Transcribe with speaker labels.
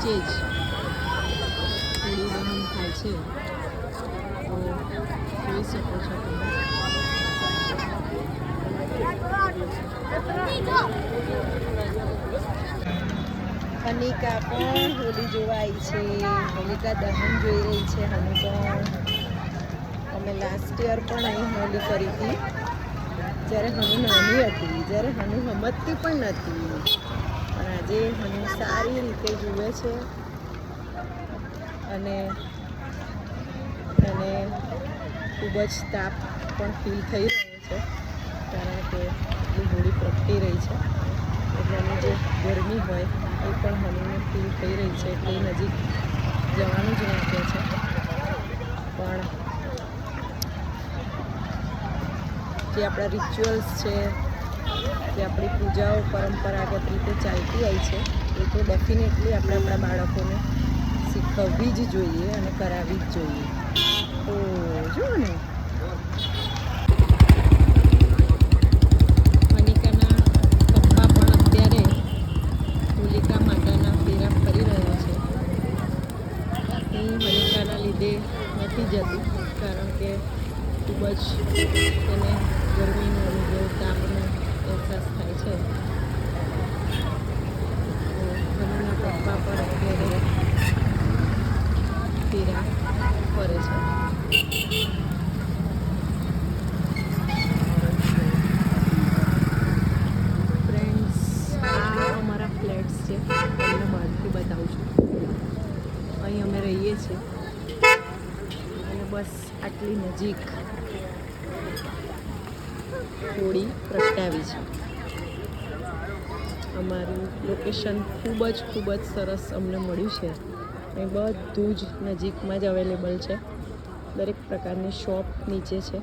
Speaker 1: નીચે જ હોળી દહન થાય છે, તો જોઈ શકો છો તમે. હનિકા પણ હોળી જોવા આવી છે, હોલિકા દહન જોઈ રહી છે. હનુ પણ અમે લાસ્ટ યર પણ અહીં હોળી કરી હતી, જ્યારે હનુ નાની હતી, જ્યારે હનુ સમજતી પણ નથી. પણ આજે હનુ સારી રીતે જુએ છે અને એને ખૂબ જ તાપ પણ ફીલ થઈ રહ્યો છે, કારણ કે એટલી હોળી પ્રગટી રહી છે. એટલે એની જે ગરમી હોય એ પણ હનુને ફીલ થઈ રહી છે, એટલે એ નજીક જવાનું જ ના કહે છે. પણ જે આપણા રિચ્યુઅલ્સ છે, જે આપણી પૂજાઓ પરંપરાગત રીતે ચાલતી આવી છે, એ તો ડેફિનેટલી આપણે આપણા બાળકોને શીખવવી જ જોઈએ અને કરાવવી જ જોઈએ. તો જુઓ ને, મનિકાના પપ્પા પણ અત્યારે હોલિકા માતાના ફેરા ફરી રહ્યા છે. હું મનિકાના લીધે નથી જતી, કારણ કે ખૂબ જ એને ગરમીનો અનુભવ, તાપનો અહેસાસ થાય છે. હનુના પપ્પા પણ અત્યારે ફેરા ફરે છે. ફ્રેન્ડ્સ, આ અમારા ફ્લેટ્સ છે, તમને બહારથી બતાવું છું. અહીં અમે રહીએ છીએ અને બસ આટલી નજીક હોળી પ્રગટાવી છે. અમારું લોકેશન ખૂબ જ સરસ અમને મળ્યું છે. એ બધું જ નજીકમાં જ અવેલેબલ છે. દરેક પ્રકારની શોપ નીચે છે.